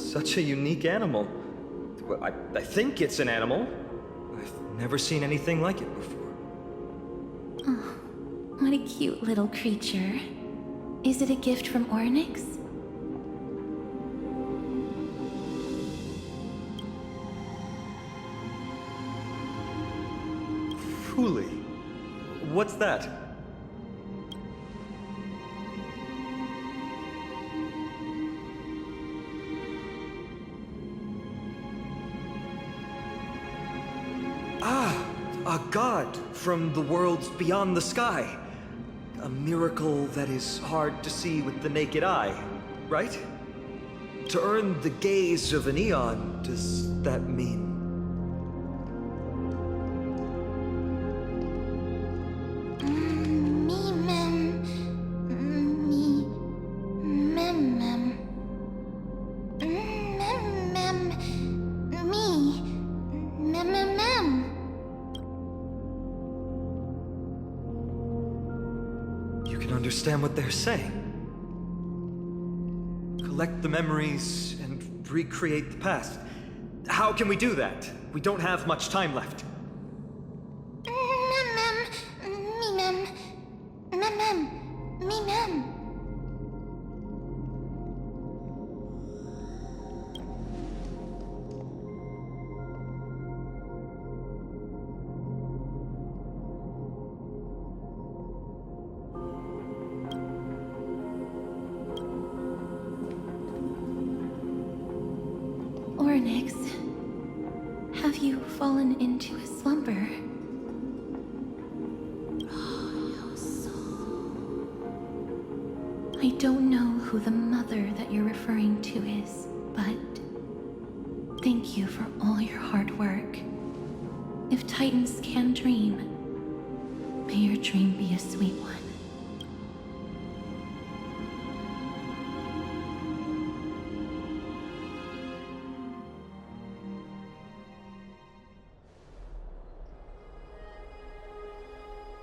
such a unique animal. Well, I think it's an animal. I've never seen anything like it before. Oh, what a cute little creature. Is it a gift from Ornyx? Fooly. What's that? A god from the worlds beyond the sky. A miracle that is hard to see with the naked eye, right? To earn the gaze of an eon, does that mean? Understand what they're saying. Collect the memories and recreate the past. How can we do that? We don't have much time left. Ornyx, have you fallen into a slumber? I don't know who the mother that you're referring to is, but thank you for all your hard work. If Titans can dream, may your dream be a sweet one.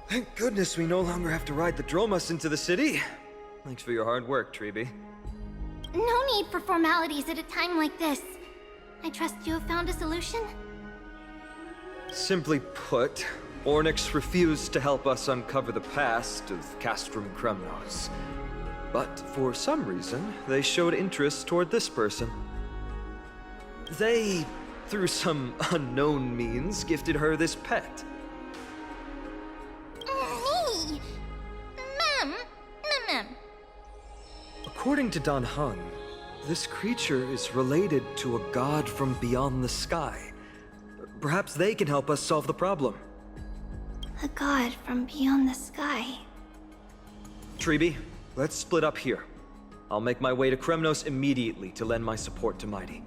Thank goodness we no longer have to ride the Dromus into the city. Thanks for your hard work, Treeby. No need for formalities at a time like this. I trust you have found a solution? Simply put, Ornyx refused to help us uncover the past of Castrum Kremnos. But for some reason, they showed interest toward this person. They, through some unknown means, gifted her this pet. Me? Ma'am. According to Dan Heng, this creature is related to a god from beyond the sky. Perhaps they can help us solve the problem. A god from beyond the sky. Treeby, let's split up here. I'll make my way to Kremnos immediately to lend my support to Mighty.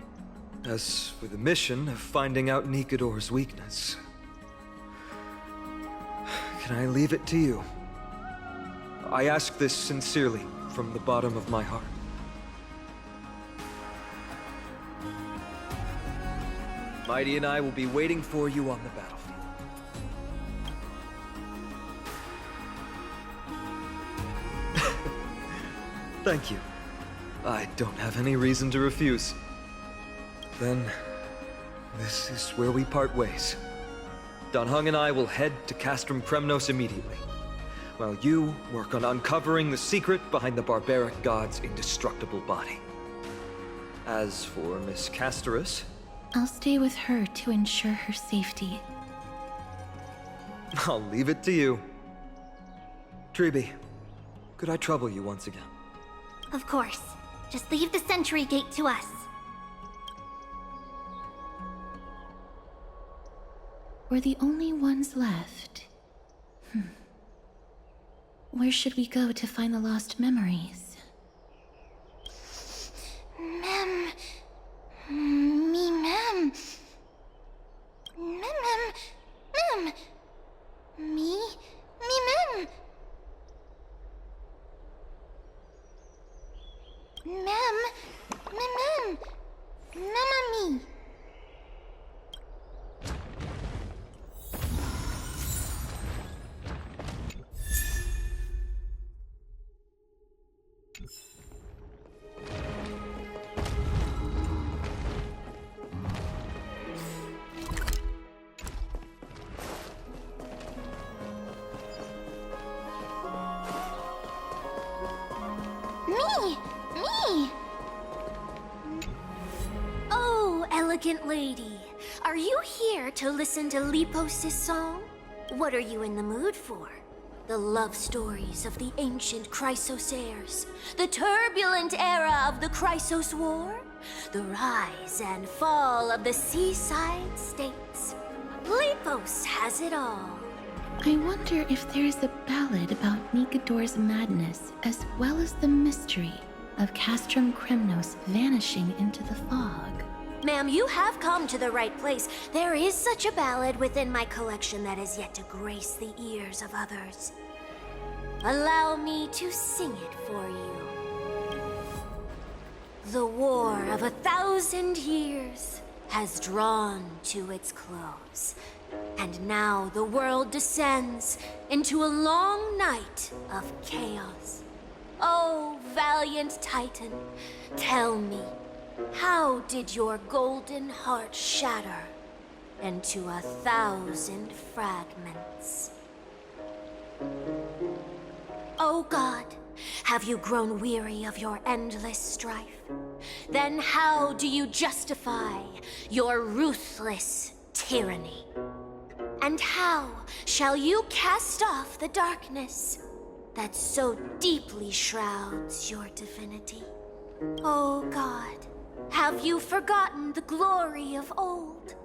As for the mission of finding out Nikador's weakness, can I leave it to you? I ask this sincerely, from the bottom of my heart. Mighty and I will be waiting for you on the battlefield. Thank you. I don't have any reason to refuse. Then, this is where we part ways. Dan Heng and I will head to Castrum Kremnos immediately, while you work on uncovering the secret behind the barbaric god's indestructible body. As for Miss Casterus, I'll stay with her to ensure her safety. I'll leave it to you. Treeby, could I trouble you once again? Of course. Just leave the Sentry Gate to us. We're the only ones left. Where should we go to find the lost memories? Ma'am. Me, ma'am. Mama, me. Me! Oh, elegant lady. Are you here to listen to Lepos' song? What are you in the mood for? The love stories of the ancient Chrysos heirs, the turbulent era of the Chrysos War, the rise and fall of the seaside states. Lepos has it all. I wonder if there is a ballad about Nikodor's madness, as well as the mystery of Castrum Kremnos vanishing into the fog. Ma'am, you have come to the right place. There is such a ballad within my collection that is yet to grace the ears of others. Allow me to sing it for you. The war of 1,000 years has drawn to its close, and now the world descends into a long night of chaos. Oh, valiant Titan, tell me, how did your golden heart shatter into 1,000 fragments? Oh God, have you grown weary of your endless strife? Then how do you justify your ruthless tyranny? And how shall you cast off the darkness that so deeply shrouds your divinity? Oh God, have you forgotten the glory of old?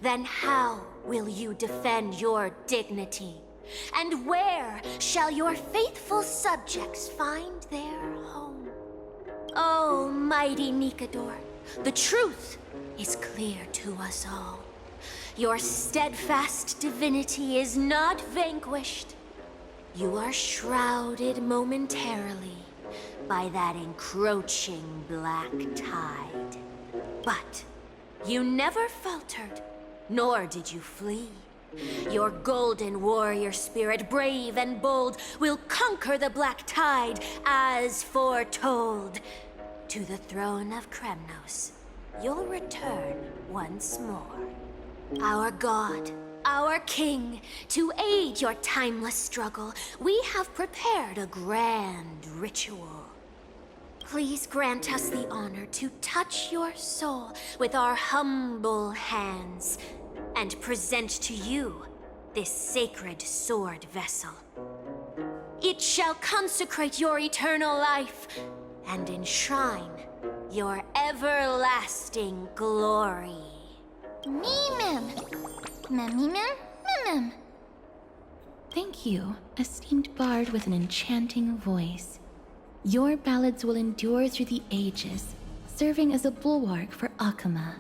Then how will you defend your dignity? And where shall your faithful subjects find their home? Oh, mighty Nikodor, the truth is clear to us all. Your steadfast divinity is not vanquished. You are shrouded momentarily by that encroaching black tide. But you never faltered, nor did you flee. Your golden warrior spirit, brave and bold, will conquer the black tide as foretold. To the throne of Kremnos, you'll return once more. Our God, our King, to aid your timeless struggle, we have prepared a grand ritual. Please grant us the honor to touch your soul with our humble hands and present to you this sacred sword vessel. It shall consecrate your eternal life and enshrine your everlasting glory. Me-mem. Mem-me-mem. Thank you, esteemed bard with an enchanting voice. Your ballads will endure through the ages, serving as a bulwark for Akama.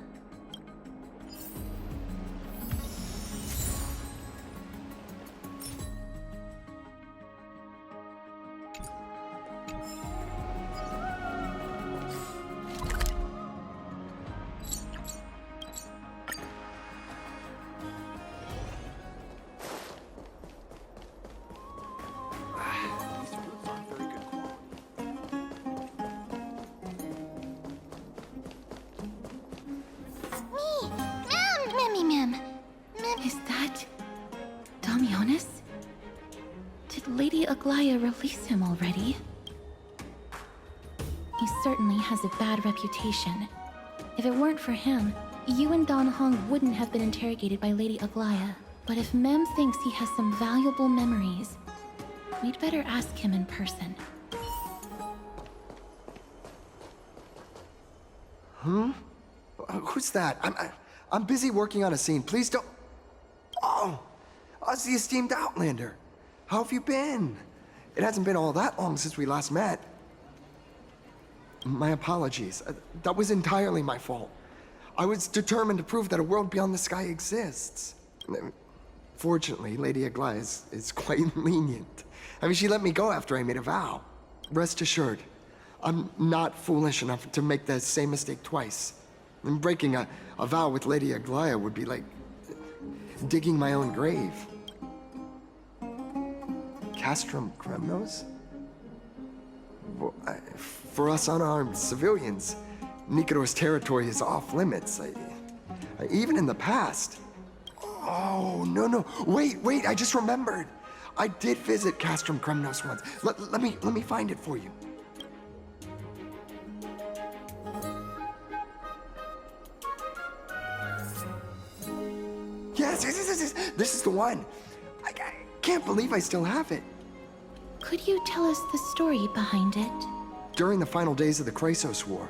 Is that Damionis? Did Lady Aglaya release him already? He certainly has a bad reputation. If it weren't for him, you and Dan Hong wouldn't have been interrogated by Lady Aglaya. But if Mem thinks he has some valuable memories, we'd better ask him in person. Who's that? I'm busy working on a scene. Please don't. Oh, us, the esteemed Outlander. How have you been? It hasn't been all that long since we last met. My apologies. That was entirely my fault. I was determined to prove that a world beyond the sky exists. Fortunately, Lady Aglaya is quite lenient. I mean, she let me go after I made a vow. Rest assured, I'm not foolish enough to make the same mistake twice. And breaking a vow with Lady Aglaya would be like digging my own grave. Castrum Kremnos? Well, for us unarmed civilians, Nikodor's territory is off limits. Even in the past. Oh, no. Wait, I just remembered. I did visit Castrum Kremnos once. Let me find it for you. yes. This is the one. I can't believe I still have it. Could you tell us the story behind it? During the final days of the Chrysos War,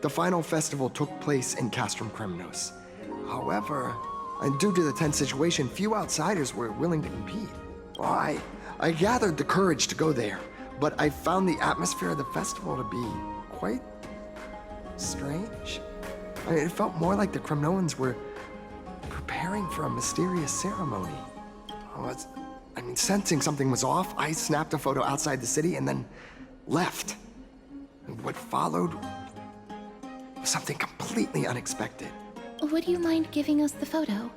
the final festival took place in Castrum Kremnos. However, due to the tense situation, few outsiders were willing to compete. Well, I gathered the courage to go there, but I found the atmosphere of the festival to be quite strange. It felt more like the Kremnoans were preparing for a mysterious ceremony. Sensing something was off, I snapped a photo outside the city and then left. And what followed was something completely unexpected. Would you mind giving us the photo?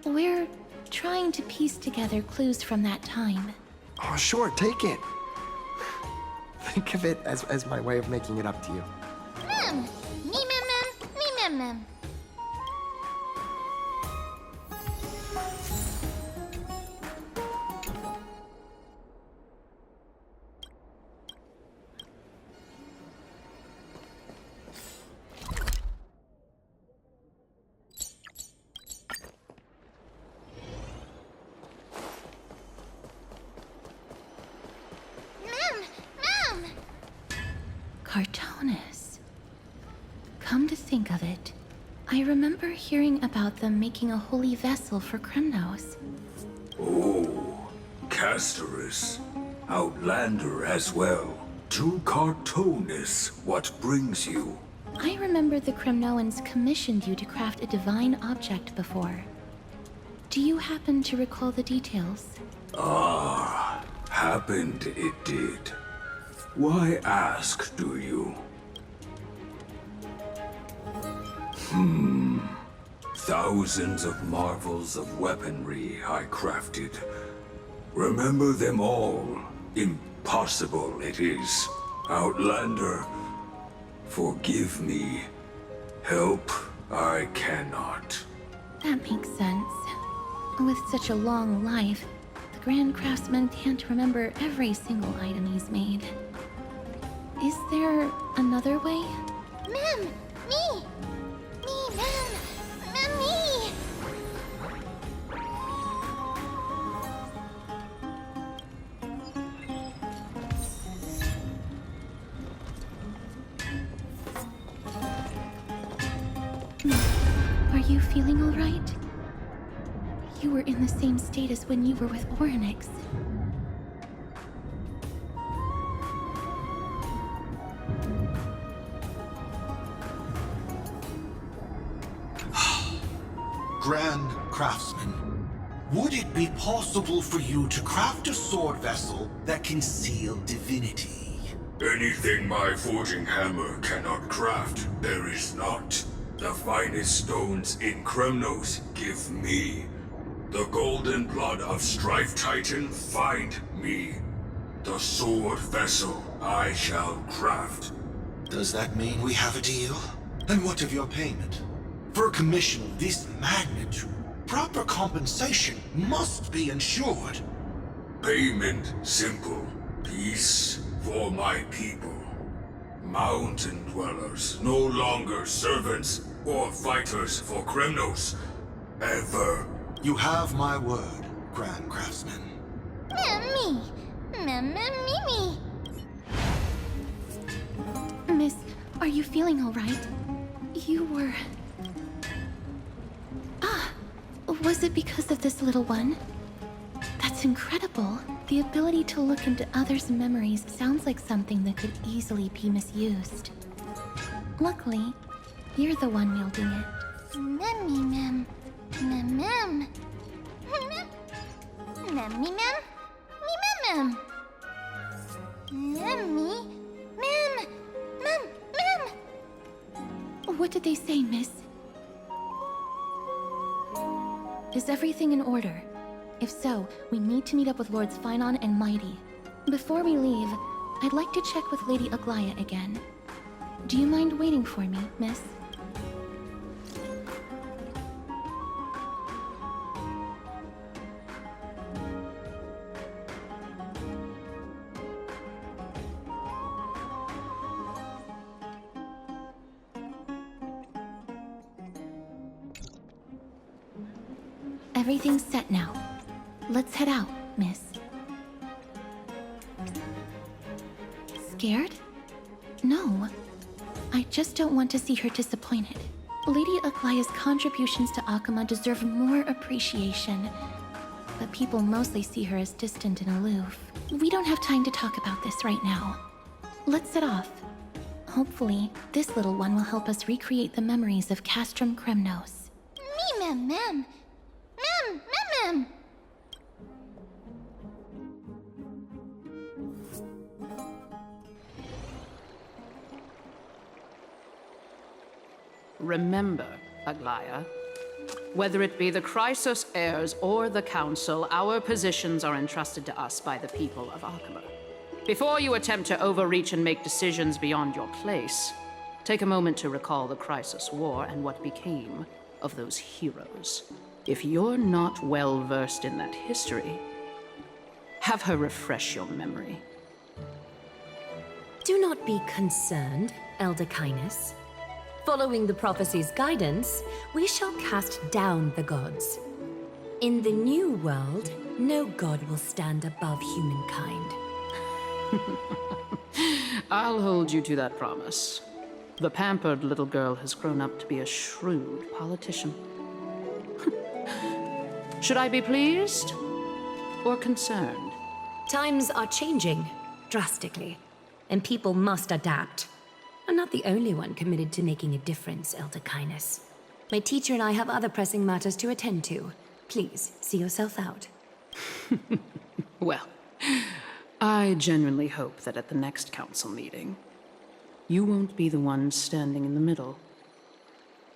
We're trying to piece together clues from that time. Oh, sure, take it. Think of it as my way of making it up to you. Mem. Cartonis. Come to think of it, I remember hearing about them making a holy vessel for Kremnos. Oh, Casterus. Outlander as well. To Cartonis, what brings you? I remember the Kremnoans commissioned you to craft a divine object before. Do you happen to recall the details? Happened it did. Why ask, do you? Thousands of marvels of weaponry I crafted. Remember them all. Impossible it is. Outlander, forgive me. Help I cannot. That makes sense. With such a long life, the Grand Craftsman can't remember every single item he's made. Is there another way? Mem! Me! Me, Mem! Mem, me! Are you feeling all right? You were in the same state as when you were with Orynyx. Grand Craftsman, would it be possible for you to craft a sword vessel that can seal divinity? Anything my forging hammer cannot craft, there is not. The finest stones in Kremnos give me. The golden blood of Strife Titan find me. The sword vessel I shall craft. Does that mean we have a deal? And what of your payment? For a commission of this magnitude, proper compensation must be ensured. Payment simple. Peace for my people. Mountain dwellers, no longer servants or fighters for Kremnos. Ever. You have my word, Grand Craftsman. Me! Me! Miss, are you feeling all right? You were... was it because of this little one? That's incredible. The ability to look into others' memories sounds like something that could easily be misused. Luckily, you're the one wielding it. Mem. Mem. Mem. Me, mem. Mem. What did they say, miss? Is everything in order? If so, we need to meet up with Lords Phynon and Mighty. Before we leave, I'd like to check with Lady Aglaya again. Do you mind waiting for me, miss? Everything's set now. Let's head out, miss. Scared? No. I just don't want to see her disappointed. Lady Aglaya's contributions to Akuma deserve more appreciation. But people mostly see her as distant and aloof. We don't have time to talk about this right now. Let's set off. Hopefully, this little one will help us recreate the memories of Castrum Kremnos. Mem. Remember, Aglaya, whether it be the Chrysos heirs or the Council, our positions are entrusted to us by the people of Akuma. Before you attempt to overreach and make decisions beyond your place, take a moment to recall the Chrysos War and what became of those heroes. If you're not well versed in that history, have her refresh your memory. Do not be concerned, Elder Kynus. Following the prophecy's guidance, we shall cast down the gods. In the new world, no god will stand above humankind. I'll hold you to that promise. The pampered little girl has grown up to be a shrewd politician. Should I be pleased or concerned? Times are changing drastically, and people must adapt. I'm not the only one committed to making a difference, Elder Kynus. My teacher and I have other pressing matters to attend to. Please, see yourself out. Well, I genuinely hope that at the next council meeting, you won't be the one standing in the middle,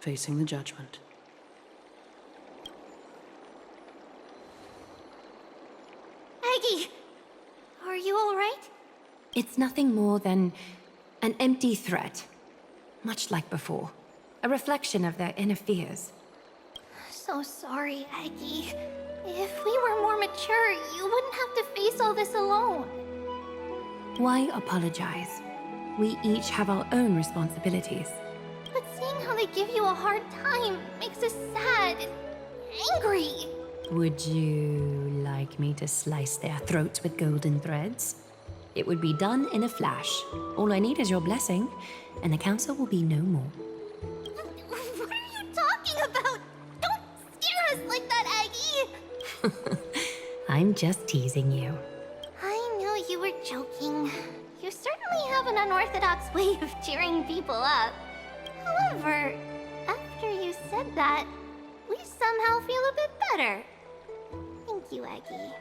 facing the judgment. Aggie, are you all right? It's nothing more than an empty threat. Much like before. A reflection of their inner fears. So sorry, Aggie. If we were more mature, you wouldn't have to face all this alone. Why apologize? We each have our own responsibilities. But seeing how they give you a hard time makes us sad and angry. Would you like me to slice their throats with golden threads? It would be done in a flash. All I need is your blessing, and the council will be no more. What are you talking about? Don't scare us like that, Aggie! I'm just teasing you. I knew you were joking. You certainly have an unorthodox way of cheering people up. However, after you said that, we somehow feel a bit better. Thank you, Aggie.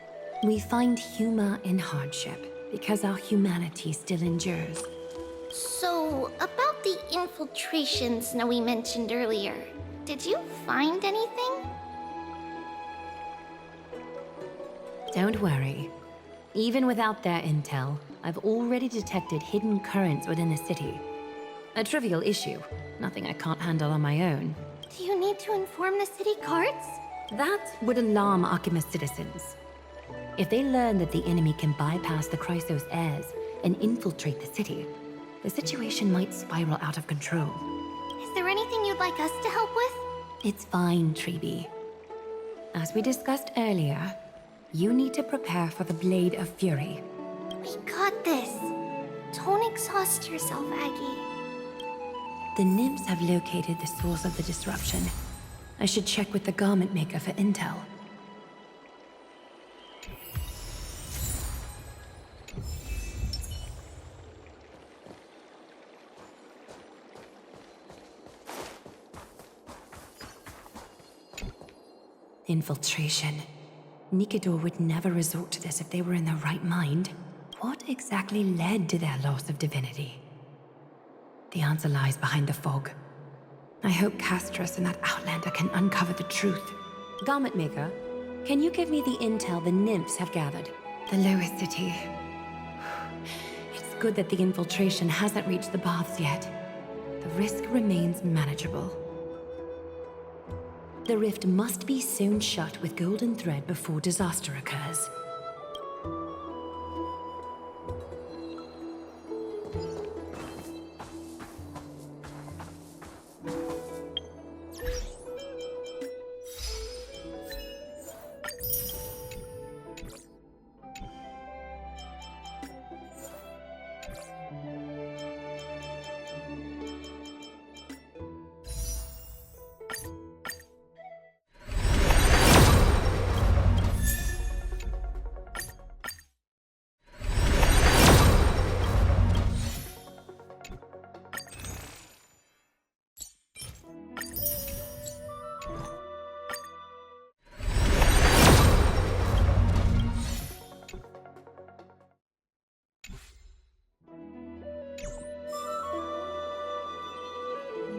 We find humor in hardship because our humanity still endures. So, about the infiltrations Snowy mentioned earlier, did you find anything? Don't worry. Even without their intel, I've already detected hidden currents within the city. A trivial issue, nothing I can't handle on my own. Do you need to inform the city guards? That would alarm Akuma citizens. If they learn that the enemy can bypass the Chrysos heirs and infiltrate the city, the situation might spiral out of control. Is there anything you'd like us to help with? It's fine, Treeby. As we discussed earlier, you need to prepare for the Blade of Fury. We got this. Don't exhaust yourself, Aggie. The nymphs have located the source of the disruption. I should check with the garment maker for intel. Infiltration. Nikador would never resort to this if they were in their right mind. What exactly led to their loss of divinity? The answer lies behind the fog. I hope Castros and that Outlander can uncover the truth. Garment Maker, can you give me the intel the nymphs have gathered? The lowest city. It's good that the infiltration hasn't reached the baths yet. The risk remains manageable. The rift must be sewn shut with golden thread before disaster occurs.